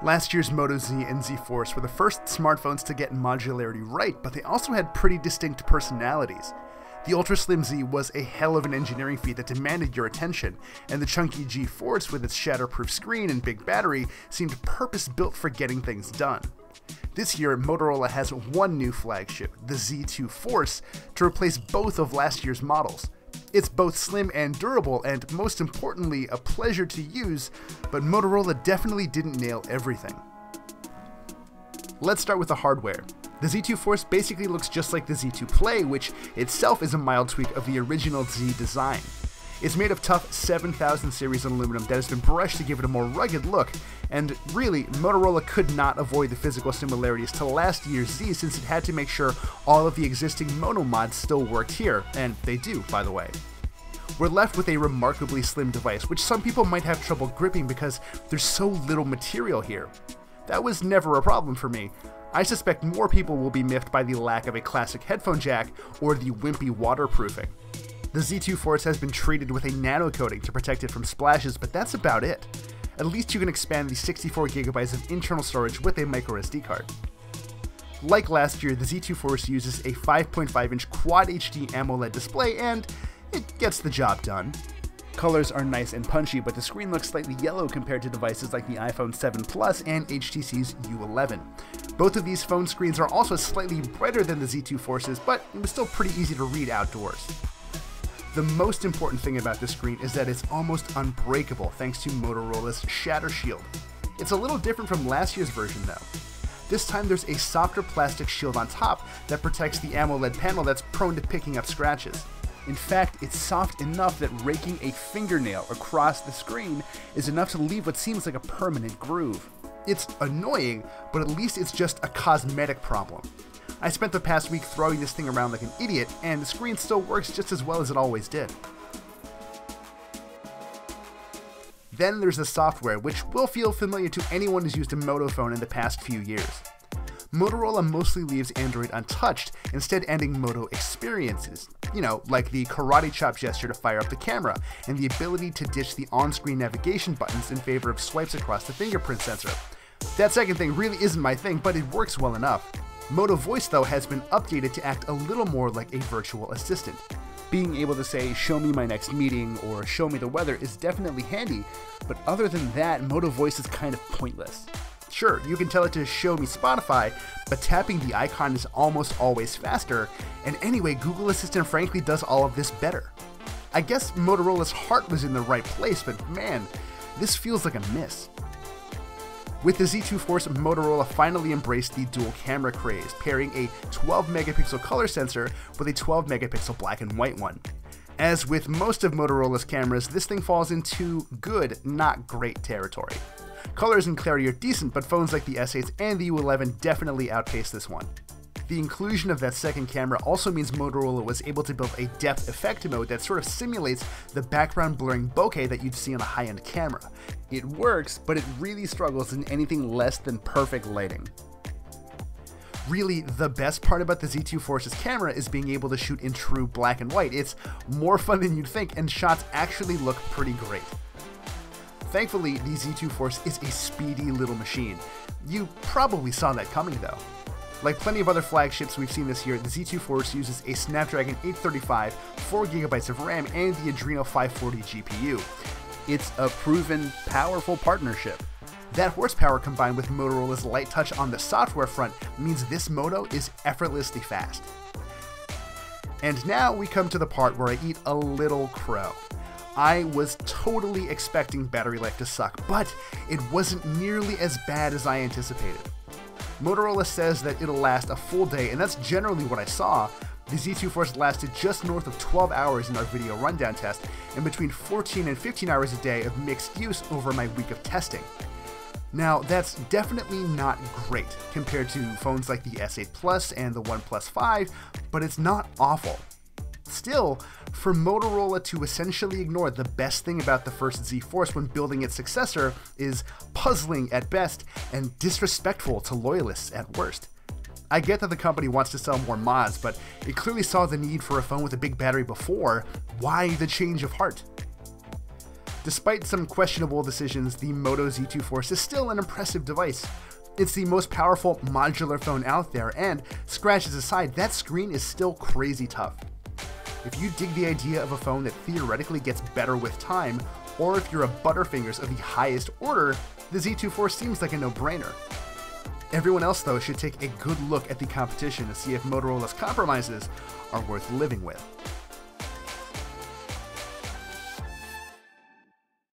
Last year's Moto Z and Z Force were the first smartphones to get modularity right, but they also had pretty distinct personalities. The Ultra Slim Z was a hell of an engineering feat that demanded your attention, and the chunky G Force with its shatterproof screen and big battery seemed purpose-built for getting things done. This year, Motorola has one new flagship, the Z2 Force, to replace both of last year's models. It's both slim and durable, and most importantly, a pleasure to use, but Motorola definitely didn't nail everything. Let's start with the hardware. The Z2 Force basically looks just like the Z2 Play, which itself is a mild tweak of the original Z design. It's made of tough 7000 series aluminum that has been brushed to give it a more rugged look, and really, Motorola could not avoid the physical similarities to last year's Z since it had to make sure all of the existing Moto mods still worked here, and they do, by the way. We're left with a remarkably slim device, which some people might have trouble gripping because there's so little material here. That was never a problem for me. I suspect more people will be miffed by the lack of a classic headphone jack or the wimpy waterproofing. The Z2 Force has been treated with a nano coating to protect it from splashes, but that's about it. At least you can expand the 64GB of internal storage with a microSD card. Like last year, the Z2 Force uses a 5.5-inch Quad HD AMOLED display, and it gets the job done. Colors are nice and punchy, but the screen looks slightly yellow compared to devices like the iPhone 7 Plus and HTC's U11. Both of these phone screens are also slightly brighter than the Z2 Force's, but it was still pretty easy to read outdoors. The most important thing about this screen is that it's almost unbreakable thanks to Motorola's Shatter Shield. It's a little different from last year's version though. This time there's a softer plastic shield on top that protects the AMOLED panel that's prone to picking up scratches. In fact, it's soft enough that raking a fingernail across the screen is enough to leave what seems like a permanent groove. It's annoying, but at least it's just a cosmetic problem. I spent the past week throwing this thing around like an idiot, and the screen still works just as well as it always did. Then there's the software, which will feel familiar to anyone who's used a Moto phone in the past few years. Motorola mostly leaves Android untouched, instead adding Moto experiences. You know, like the karate chop gesture to fire up the camera, and the ability to ditch the on-screen navigation buttons in favor of swipes across the fingerprint sensor. That second thing really isn't my thing, but it works well enough. Moto Voice, though, has been updated to act a little more like a virtual assistant. Being able to say, show me my next meeting, or show me the weather is definitely handy, but other than that, Moto Voice is kind of pointless. Sure, you can tell it to show me Spotify, but tapping the icon is almost always faster, and anyway, Google Assistant frankly does all of this better. I guess Motorola's heart was in the right place, but man, this feels like a miss. With the Z2 Force, Motorola finally embraced the dual camera craze, pairing a 12-megapixel color sensor with a 12-megapixel black and white one. As with most of Motorola's cameras, this thing falls into good, not great territory. Colors and clarity are decent, but phones like the S8 and the U11 definitely outpace this one. The inclusion of that second camera also means Motorola was able to build a depth effect mode that sort of simulates the background blurring bokeh that you'd see on a high-end camera. It works, but it really struggles in anything less than perfect lighting. Really, the best part about the Z2 Force's camera is being able to shoot in true black and white. It's more fun than you'd think, and shots actually look pretty great. Thankfully, the Z2 Force is a speedy little machine. You probably saw that coming though. Like plenty of other flagships we've seen this year, the Z2 Force uses a Snapdragon 835, 4GB of RAM, and the Adreno 540 GPU. It's a proven, powerful partnership. That horsepower combined with Motorola's light touch on the software front means this Moto is effortlessly fast. And now we come to the part where I eat a little crow. I was totally expecting battery life to suck, but it wasn't nearly as bad as I anticipated. Motorola says that it'll last a full day, and that's generally what I saw. The Z2 Force lasted just north of 12 hours in our video rundown test, and between 14 and 15 hours a day of mixed use over my week of testing. Now, that's definitely not great compared to phones like the S8 Plus and the OnePlus 5, but it's not awful. Still, for Motorola to essentially ignore the best thing about the first Z Force when building its successor is puzzling at best and disrespectful to loyalists at worst. I get that the company wants to sell more mods, but it clearly saw the need for a phone with a big battery before. Why the change of heart? Despite some questionable decisions, the Moto Z2 Force is still an impressive device. It's the most powerful modular phone out there, and scratches aside, that screen is still crazy tough. If you dig the idea of a phone that theoretically gets better with time, or if you're a Butterfingers of the highest order, the Z2 Force seems like a no-brainer. Everyone else, though, should take a good look at the competition to see if Motorola's compromises are worth living with.